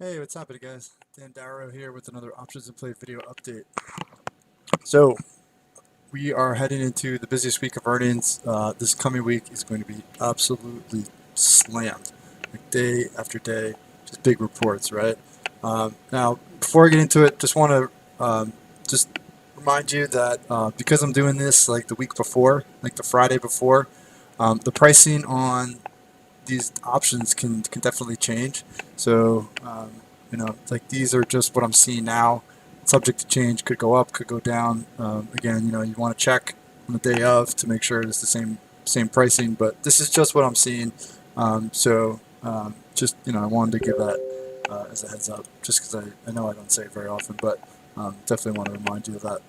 Hey, what's happening, guys? Dan Darrow here with another Options in Play video update. So, we are heading into the busiest week of earnings. This coming week is going to be absolutely slammed, like day after day, just big reports, right? Now, before I get into it, just want to just remind you that because I'm doing this like the week before, like the Friday before, the pricing on these options can definitely change. So like these are just what I'm seeing now. Subject to change, could go up, could go down. Again, you want to check on the day of to make sure it's the same pricing. But this is just what I'm seeing. Just I wanted to give that as a heads up, just because I know I don't say it very often, but definitely want to remind you of that.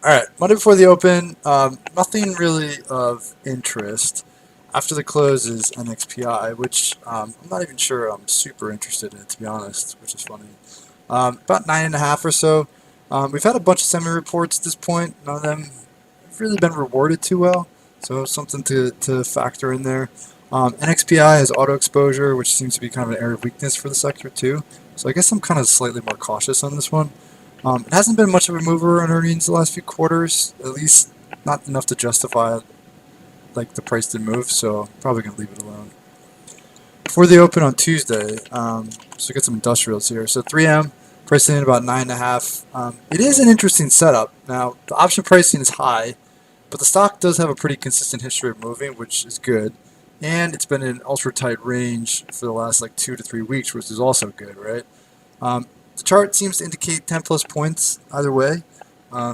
All right, Monday before the open, nothing really of interest. After the close is NXPI, which I'm not even sure I'm super interested in, to be honest, which is funny. About 9.5 or so. We've had a bunch of semi reports at this point. None of them have really been rewarded too well, so something to factor in there. NXPI has auto exposure, which seems to be kind of an area of weakness for the sector too. So I guess I'm kind of slightly more cautious on this one. It hasn't been much of a mover on earnings the last few quarters, at least not enough to justify like the price to move, so probably gonna leave it alone. Before the open on Tuesday, so get some industrials here. So 3M pricing in about 9.5. It is an interesting setup. Now the option pricing is high, but the stock does have a pretty consistent history of moving, which is good. And it's been in an ultra tight range for the last like 2 to 3 weeks, which is also good, right? Um, the chart seems to indicate 10 plus points either way.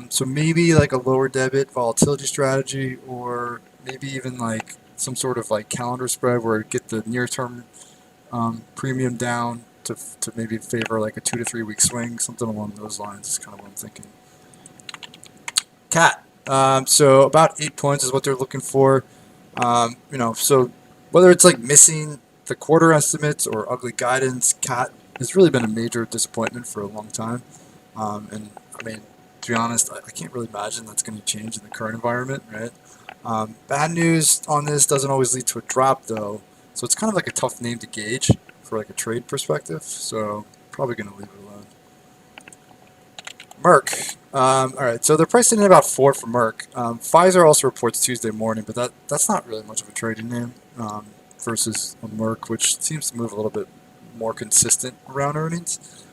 So maybe like a lower debit volatility strategy, or maybe even like some sort of like calendar spread where it get the near term premium down to maybe favor like a 2 to 3 week swing, something along those lines is kind of what I'm thinking. Cat. So about 8 points is what they're looking for. So whether it's like missing the quarter estimates or ugly guidance, Cat has really been a major disappointment for a long time. And I mean, to be honest, I can't really imagine that's going to change in the current environment, right? Bad news on this doesn't always lead to a drop, though, so it's kind of like a tough name to gauge for like a trade perspective. So probably going to leave it alone. Merck. All right, so they're pricing in about 4 for Merck. Pfizer also reports Tuesday morning, but that's not really much of a trading name versus Merck, which seems to move a little bit more consistent around earnings.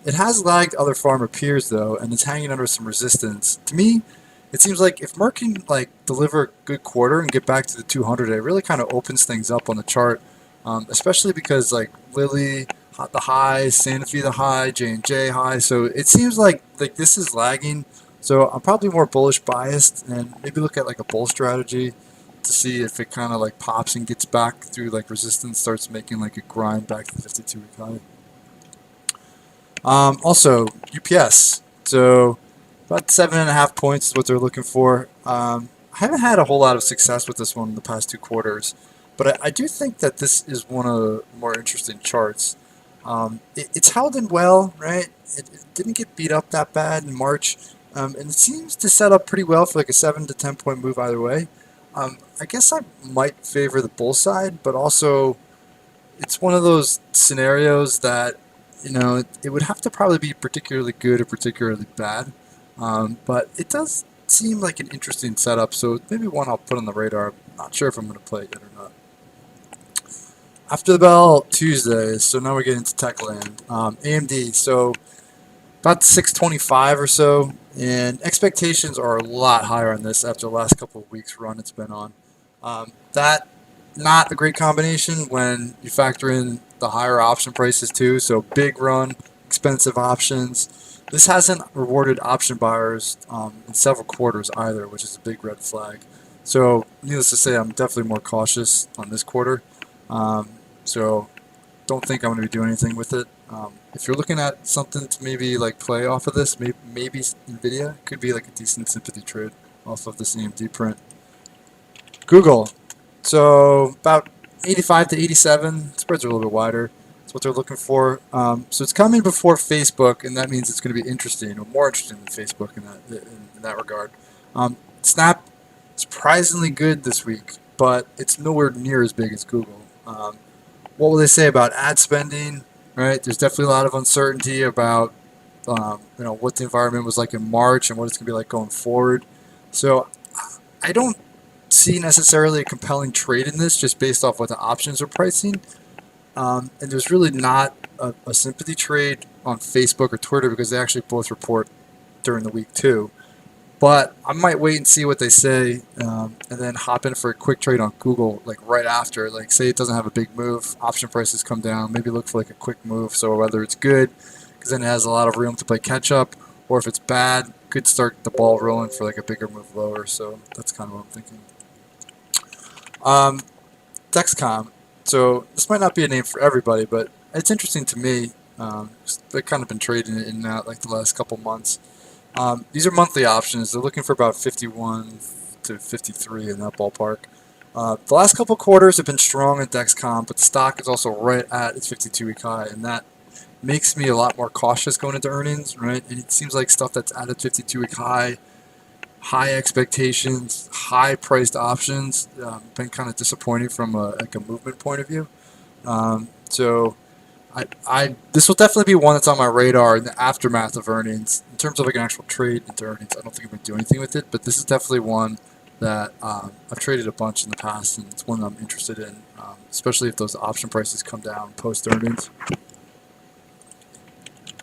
It has lagged other pharma peers though, and it's hanging under some resistance. To me, it seems like if Merck can like deliver a good quarter and get back to the 200, it really kind of opens things up on the chart, especially because like Lilly the high, Sanofi the high, J&J high. So it seems like this is lagging. So I'm probably more bullish biased, and maybe look at like a bull strategy to see if it kind of like pops and gets back through like resistance, starts making like a grind back to the 52-week high. Also, UPS. So about 7.5 points is what they're looking for. I haven't had a whole lot of success with this one in the past 2 quarters, but I do think that this is one of the more interesting charts. It's held in well, right? It didn't get beat up that bad in March, and it seems to set up pretty well for like a 7 to 10 point move either way. I guess I might favor the bull side, but also it's one of those scenarios that it would have to probably be particularly good or particularly bad. But it does seem like an interesting setup, so maybe one I'll put on the radar. I'm not sure if I'm going to play it yet or not. After the bell Tuesday, so now we're getting to tech land. AMD, so about 625 or so, and expectations are a lot higher on this after the last couple of weeks run it's been on. That not a great combination when you factor in the higher option prices too. So big run, expensive options. This hasn't rewarded option buyers in several quarters either, which is a big red flag. So needless to say, I'm definitely more cautious on this quarter. So don't think I'm going to be doing anything with it. If you're looking at something to maybe like play off of this, maybe Nvidia could be like a decent sympathy trade off of this AMD print. Google, so about 85 to 87. Spreads are a little bit wider. That's what they're looking for. So it's coming before Facebook, and that means it's going to be interesting, or more interesting than Facebook in that regard. Snap, surprisingly good this week, but it's nowhere near as big as Google. What will they say about ad spending? right? There's definitely a lot of uncertainty about what the environment was like in March and what it's going to be like going forward. So I don't see necessarily a compelling trade in this just based off what the options are pricing. And there's really not a sympathy trade on Facebook or Twitter because they actually both report during the week too. But I might wait and see what they say, and then hop in for a quick trade on Google, like right after. Like, say it doesn't have a big move, option prices come down. Maybe look for like a quick move. So whether it's good, because then it has a lot of room to play catch up, or if it's bad, could start the ball rolling for like a bigger move lower. So that's kind of what I'm thinking. Um, Dexcom. So this might not be a name for everybody, but it's interesting to me. They've kind of been trading it in and out like the last couple months. These are monthly options. They're looking for about 51 to 53 in that ballpark. The last couple quarters have been strong in Dexcom, but the stock is also right at its 52-week high, and that makes me a lot more cautious going into earnings, right? And it seems like stuff that's at its 52-week high, high expectations, high priced options, been kind of disappointing from a movement point of view. So this will definitely be one that's on my radar in the aftermath of earnings. In terms of like an actual trade into earnings, I don't think I'm going to do anything with it, but this is definitely one that I've traded a bunch in the past, and it's one that I'm interested in, especially if those option prices come down post earnings.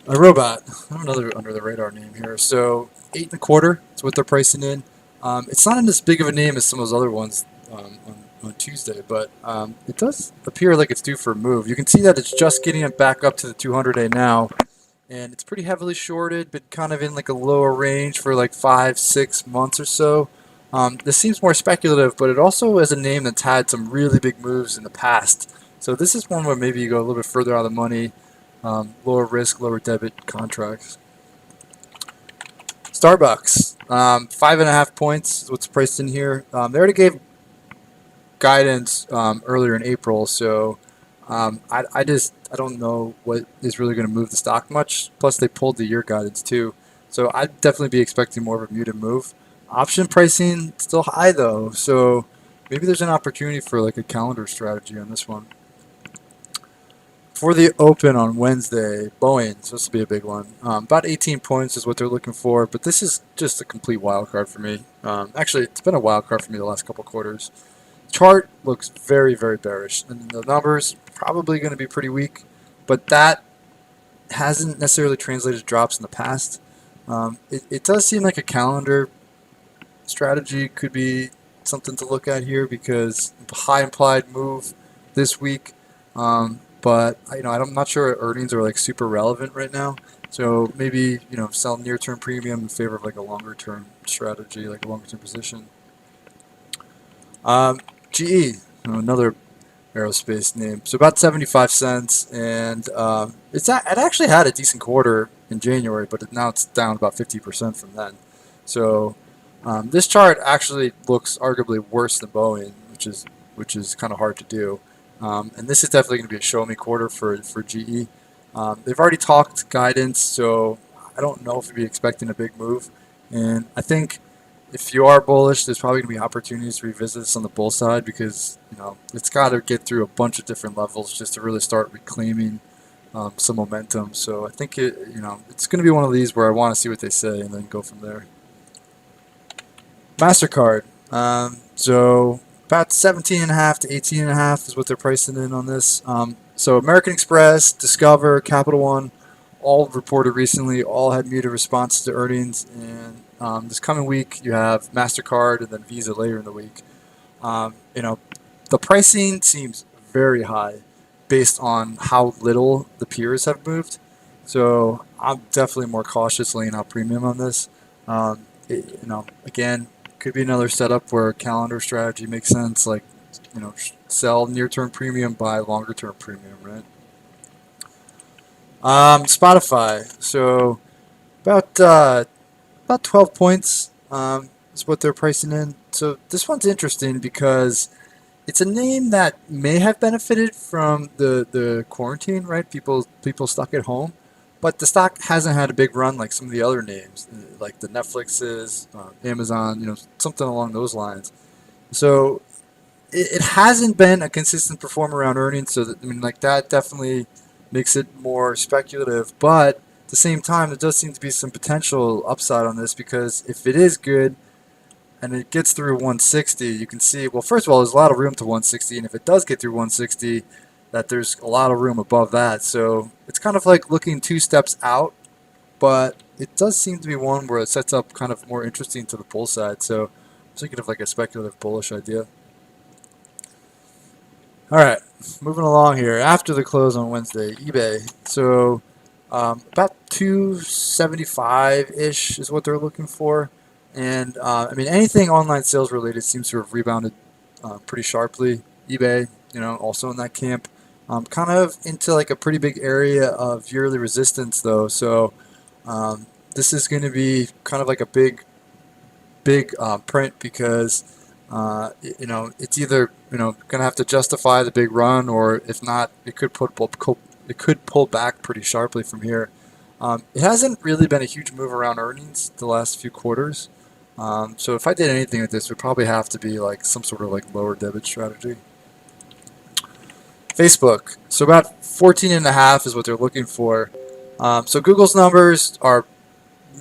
A robot, another under the radar name here. So 8.25 is what they're pricing in. It's not in as big of a name as some of those other ones on Tuesday, but it does appear like it's due for a move. You can see that it's just getting it back up to the 200-day now, and it's pretty heavily shorted, but kind of in like a lower range for like 5-6 months or so. This seems more speculative, but it also is a name that's had some really big moves in the past. So this is one where maybe you go a little bit further out of the money, lower risk, lower debit contracts. Starbucks, 5.5 points is what's priced in here. They already gave guidance earlier in April, so I don't know what is really going to move the stock much. Plus, they pulled the year guidance too, so I'd definitely be expecting more of a muted move. Option pricing still high though, so maybe there's an opportunity for like a calendar strategy on this one. For the open on Wednesday, Boeing, so this will be a big one. About 18 points is what they're looking for, but this is just a complete wild card for me. Actually, it's been a wild card for me the last couple quarters. Chart looks very, very bearish, and the numbers probably going to be pretty weak, but that hasn't necessarily translated to drops in the past. It does seem like a calendar strategy could be something to look at here because high implied move this week. But I'm not sure earnings are like super relevant right now. So maybe sell near-term premium in favor of like a longer-term strategy, like a longer-term position. GE, another aerospace name. So about 75 cents, and it actually had a decent quarter in January, but now it's down about 50% from then. So this chart actually looks arguably worse than Boeing, which is kind of hard to do. And this is definitely going to be a show me quarter for GE. They've already talked guidance, so I don't know if we'd be expecting a big move. And I think if you are bullish, there's probably going to be opportunities to revisit this on the bull side because it's got to get through a bunch of different levels just to really start reclaiming some momentum. So I think it's going to be one of these where I want to see what they say and then go from there. MasterCard. So about 17.5 to 18.5 is what they're pricing in on this. So American Express, Discover, Capital One, all reported recently, all had muted responses to earnings. And this coming week, you have MasterCard and then Visa later in the week. The pricing seems very high based on how little the peers have moved. So I'm definitely more cautious laying out premium on this. Again, could be another setup where calendar strategy makes sense, like sell near-term premium, buy longer-term premium, right? Spotify, so about 12 points is what they're pricing in. So this one's interesting because it's a name that may have benefited from the quarantine, right? People stuck at home, but the stock hasn't had a big run like some of the other names, like the Netflixes, Amazon, something along those lines. So it hasn't been a consistent performer around earnings. So that, like that definitely makes it more speculative. But at the same time, there does seem to be some potential upside on this because if it is good and it gets through 160, you can see, well, first of all, there's a lot of room to 160, and if it does get through 160, that there's a lot of room above that. So it's kind of like looking 2 steps out, but it does seem to be one where it sets up kind of more interesting to the bull side. So I'm thinking of like a speculative bullish idea. All right, moving along here. After the close on Wednesday, eBay. So about 275-ish is what they're looking for. And I mean, anything online sales related seems to have rebounded pretty sharply. eBay, also in that camp. Kind of into like a pretty big area of yearly resistance though. So this is going to be kind of like a big print because it's either going to have to justify the big run, or if not, it could pull back pretty sharply from here. It hasn't really been a huge move around earnings the last few quarters. So if I did anything with this, it would probably have to be like some sort of like lower debit strategy. Facebook. So about 14.5 is what they're looking for. So Google's numbers are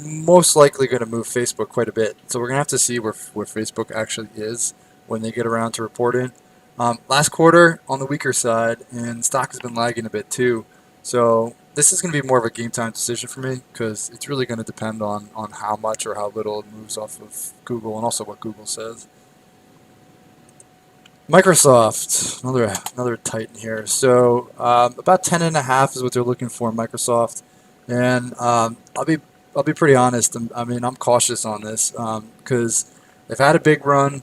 most likely going to move Facebook quite a bit. So we're going to have to see where Facebook actually is when they get around to reporting. Last quarter on the weaker side, and stock has been lagging a bit too. So this is going to be more of a game time decision for me because it's really going to depend on how much or how little it moves off of Google and also what Google says. Microsoft, another titan here. So about 10.5 is what they're looking for in Microsoft, and I'll be pretty honest. I mean, I'm cautious on this because they've had a big run.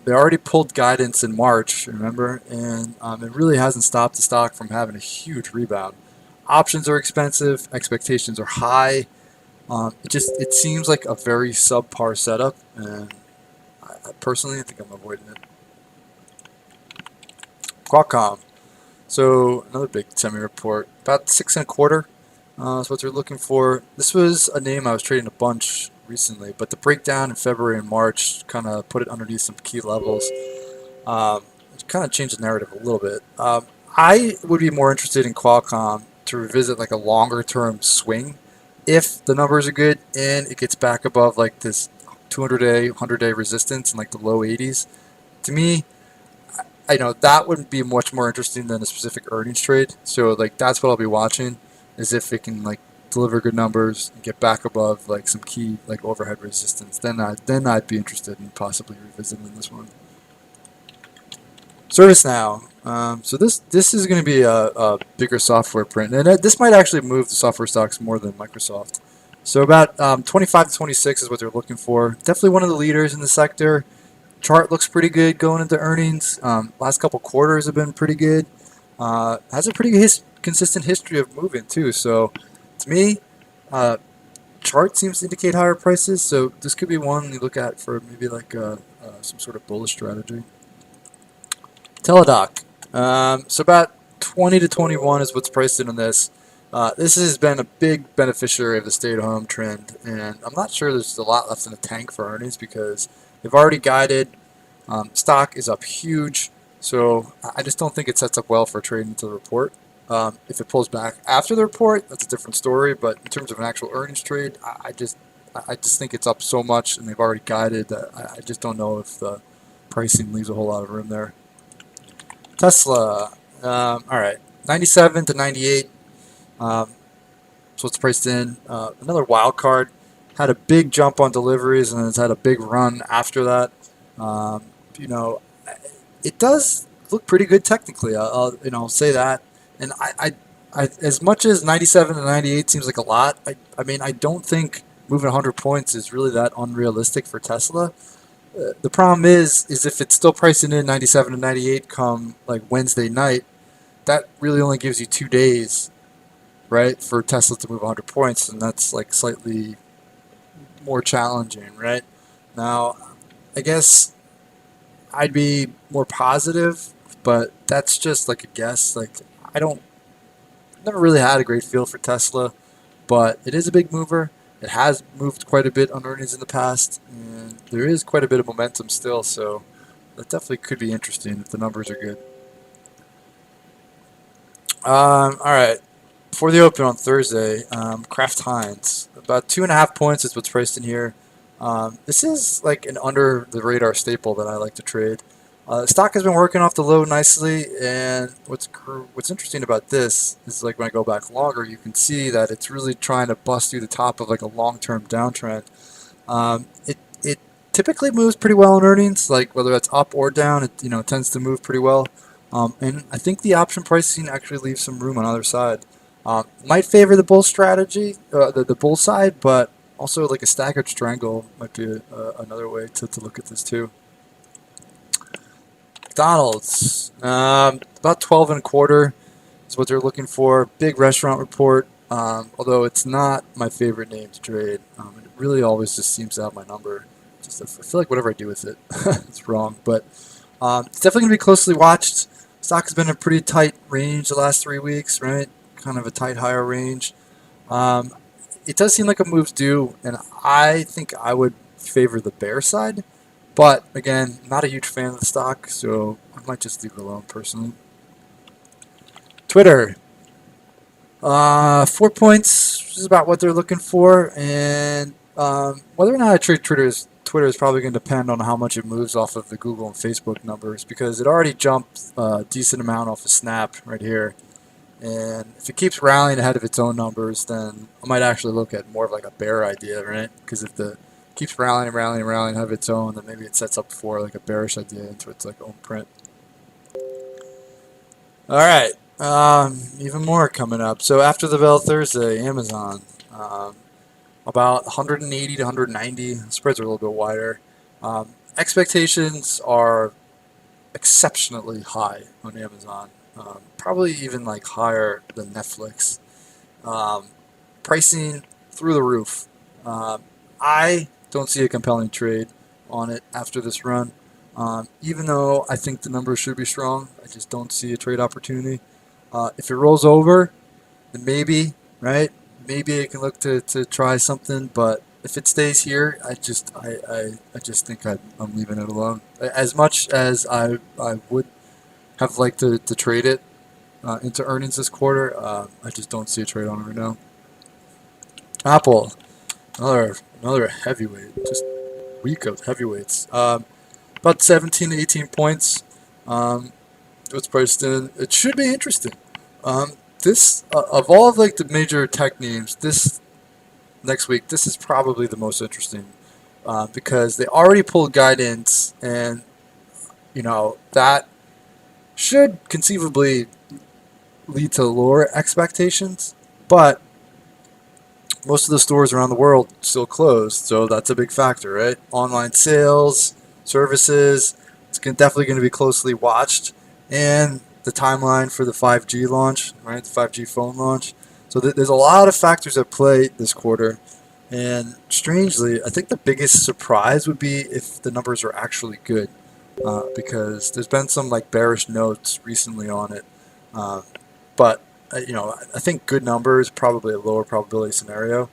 They already pulled guidance in March, remember, and it really hasn't stopped the stock from having a huge rebound. Options are expensive, expectations are high. It seems like a very subpar setup, and I personally think I'm avoiding it. Qualcomm. So another big semi report, about 6.25 is what they're looking for. This was a name I was trading a bunch recently, but the breakdown in February and March kind of put it underneath some key levels. It kind of changed the narrative a little bit. I would be more interested in Qualcomm to revisit like a longer term swing if the numbers are good and it gets back above like this 200-day, 100-day resistance in like the low 80s. To me, I know that would be much more interesting than a specific earnings trade. So like that's what I'll be watching, is if it can like deliver good numbers and get back above like some key like overhead resistance. Then I'd be interested in possibly revisiting this one. ServiceNow. So this is going to be a bigger software print, and this might actually move the software stocks more than Microsoft. So about 25 to 26 is what they're looking for. Definitely one of the leaders in the sector. Chart looks pretty good going into earnings. Last couple quarters have been pretty good. Has a pretty consistent history of moving too. So to me, chart seems to indicate higher prices. So this could be one you look at for maybe like some sort of bullish strategy. Teladoc. So about 20 to 21 is what's priced in on this. This has been a big beneficiary of the stay-at-home trend, and I'm not sure there's a lot left in the tank for earnings because they've already guided. Stock is up huge, so I just don't think it sets up well for trading into the report. If it pulls back after the report, that's a different story. But in terms of an actual earnings trade, I just think it's up so much, and they've already guided that I just don't know if the pricing leaves a whole lot of room there. Tesla, all right, 97 to 98. So it's priced in. Another wild card. Had a big jump on deliveries and it's had a big run after that. You know, it does look pretty good technically. I'll say that. And I as much as 97 to 98 seems like a lot, I mean, I don't think moving 100 points is really that unrealistic for Tesla. The problem is if it's still pricing in 97 to 98 come like Wednesday night, that really only gives you 2 days, right, for Tesla to move 100 points, and that's like slightly more challenging, right? Now, I guess I'd be more positive, but that's just like a guess. Like never really had a great feel for Tesla, but it is a big mover. It has moved quite a bit on earnings in the past, and there is quite a bit of momentum still, so that definitely could be interesting if the numbers are good. All right, before the open on Thursday, Kraft Heinz, about 2.5 points is what's priced in here. This is like an under the radar staple that I like to trade. Stock has been working off the low nicely, and what's interesting about this is like when I go back longer, you can see that it's really trying to bust through the top of like a long-term downtrend. It typically moves pretty well in earnings, like whether that's up or down, it tends to move pretty well. And I think the option pricing actually leaves some room on either side. Might favor the bull strategy, the bull side, but also like a staggered strangle might be another way to look at this too. McDonald's, about 12.25 is what they're looking for. Big restaurant report, although it's not my favorite name to trade. It really always just seems out my number. I feel like whatever I do with it, it's wrong. But it's definitely going to be closely watched. Stock has been in a pretty tight range the last 3 weeks, right? Kind of a tight higher range. It does seem like a move's due, and I think I would favor the bear side. But again, not a huge fan of the stock, so I might just leave it alone personally. Twitter, 4 points is about what they're looking for, and whether or not I trade Twitter is probably going to depend on how much it moves off of the Google and Facebook numbers, because it already jumped a decent amount off of Snap right here. And if it keeps rallying ahead of its own numbers, then I might actually look at more of like a bear idea, right? Because if the keeps rallying and rallying and rallying ahead of its own, then maybe it sets up for like a bearish idea into its like own print. All right, even more coming up. So after the bell Thursday, Amazon, about 180 to 190. Spreads are a little bit wider. Expectations are exceptionally high on Amazon. Probably even like higher than Netflix. Pricing through the roof. I don't see a compelling trade on it after this run. Even though I think the numbers should be strong, I just don't see a trade opportunity. If it rolls over, then maybe, right? Maybe I can look to try something, but if it stays here, I just think I'm leaving it alone. As much as I would have liked to trade it into earnings this quarter, I just don't see a trade on it right now. Apple, another heavyweight, just week of heavyweights. About 17 to 18 points. What's priced in? It should be interesting. This of all of like the major tech names, this next week, this is probably the most interesting because they already pulled guidance, and that should conceivably lead to lower expectations, but most of the stores around the world still closed, so that's a big factor, right? Online sales, services, it's definitely going to be closely watched, and the timeline for the 5G launch, right? The 5G phone launch. So there's a lot of factors at play this quarter, and strangely, I think the biggest surprise would be if the numbers are actually good, because there's been some like bearish notes recently on it, but I think good numbers probably a lower probability scenario.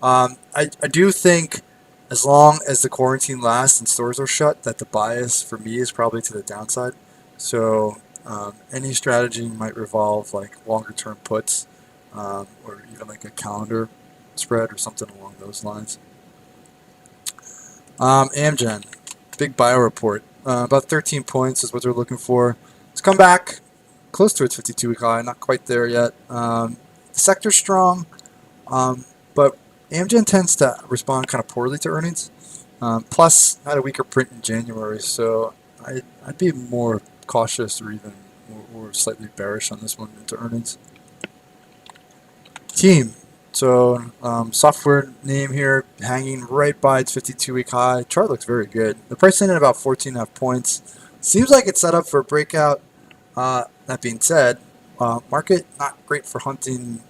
I do think as long as the quarantine lasts and stores are shut, that the bias for me is probably to the downside. So any strategy might revolve like longer term puts, or even like a calendar spread or something along those lines. Amgen, big bio report. About 13 points is what they're looking for. It's come back close to its 52-week high, not quite there yet. The sector's strong, but Amgen tends to respond kind of poorly to earnings. Plus, had a weaker print in January, so I'd be more cautious or even or slightly bearish on this one into earnings. Team. So software name here hanging right by its 52-week high. Chart looks very good. The price in at about 14.5 points. Seems like it's set up for a breakout. That being said, market not great for hunting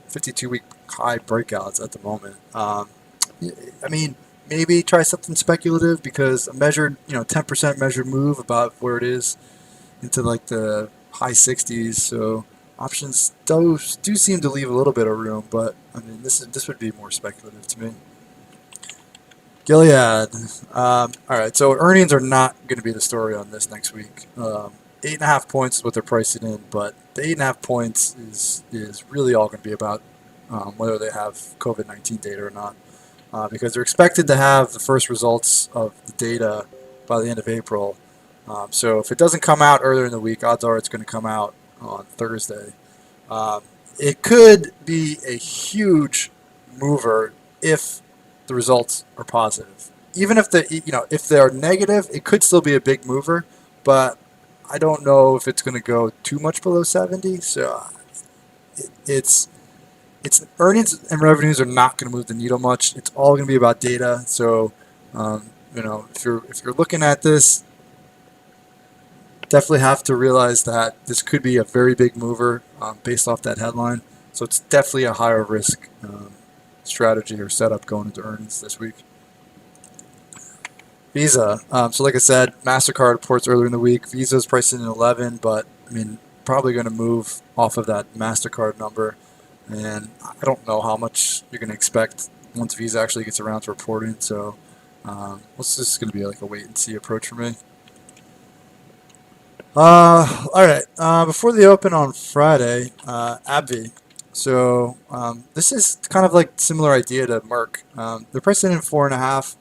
52-week high breakouts at the moment. I mean, maybe try something speculative because a measured, 10% measured move about where it is into like the high 60s. So options do seem to leave a little bit of room, but I mean, this would be more speculative to me. Gilead. All right, so earnings are not going to be the story on this next week. 8.5 points is what they're pricing in, but the 8.5 points is really all going to be about whether they have COVID-19 data or not, because they're expected to have the first results of the data by the end of April. So if it doesn't come out earlier in the week, odds are it's going to come out on Thursday. Um, it could be a huge mover if the results are positive. Even if if they are negative, it could still be a big mover, but I don't know if it's going to go too much below 70. So it's earnings and revenues are not going to move the needle much. It's all going to be about data. So if you're looking at this, definitely have to realize that this could be a very big mover based off that headline. So it's definitely a higher risk strategy or setup going into earnings this week. Visa. So like I said, MasterCard reports earlier in the week. Visa is pricing in 11, but I mean, probably going to move off of that MasterCard number. And I don't know how much you're going to expect once Visa actually gets around to reporting. So this is going to be like a wait and see approach for me. All right. Before the open on Friday, AbbVie. So this is kind of like similar idea to Merck. They're pricing in 4.5.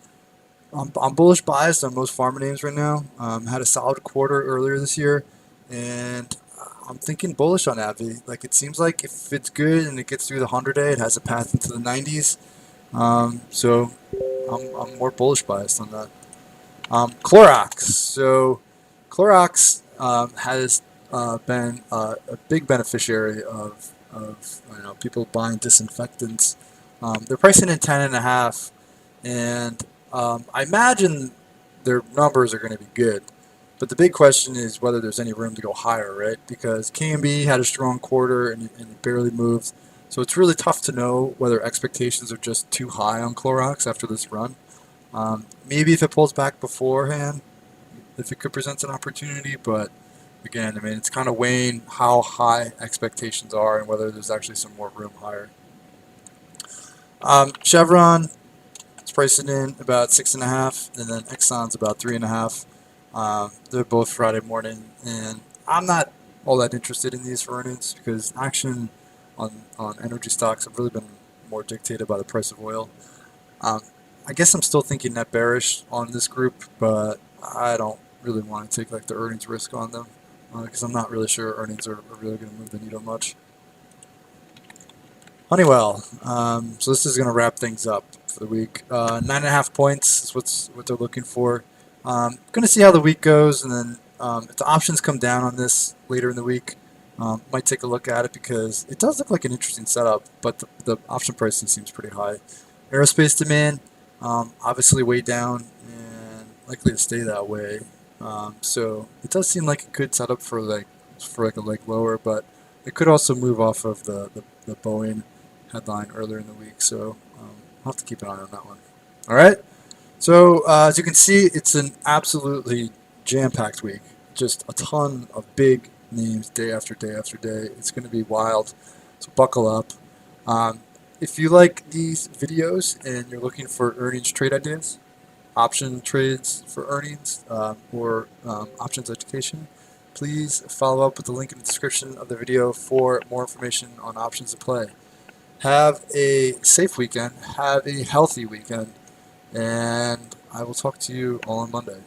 I'm bullish biased on most pharma names right now. Had a solid quarter earlier this year, and I'm thinking bullish on AbbVie. Like it seems like if it's good and it gets through the 100-day, it has a path into the 90s. So I'm more bullish biased on that. Clorox. So Clorox has been a big beneficiary of people buying disinfectants. They're pricing in 10.5, and I imagine their numbers are going to be good. But the big question is whether there's any room to go higher, right? Because KMB had a strong quarter and it barely moved. So it's really tough to know whether expectations are just too high on Clorox after this run. Maybe if it pulls back beforehand, if it could present an opportunity, but again, I mean, it's kind of weighing how high expectations are and whether there's actually some more room higher. Chevron, it's pricing in about 6.5, and then Exxon's about 3.5. They're both Friday morning, and I'm not all that interested in these for earnings because action on energy stocks have really been more dictated by the price of oil. I guess I'm still thinking net bearish on this group, but I don't really want to take like the earnings risk on them because I'm not really sure earnings are really going to move the needle much. Honeywell. So this is going to wrap things up for the week. 9.5 points is what they're looking for. Going to see how the week goes, and then if the options come down on this later in the week, might take a look at it because it does look like an interesting setup, but the option pricing seems pretty high. Aerospace demand, obviously way down and likely to stay that way. So it does seem like it could set up for like a leg lower, but it could also move off of the Boeing headline earlier in the week. So I'll have to keep an eye on that one. All right. So as you can see, it's an absolutely jam-packed week. Just a ton of big names day after day after day. It's going to be wild. So buckle up. If you like these videos and you're looking for earnings trade ideas, option trades for earnings, or options education, please follow up with the link in the description of the video for more information on options to play. Have a safe weekend. Have a healthy weekend. And I will talk to you all on Monday.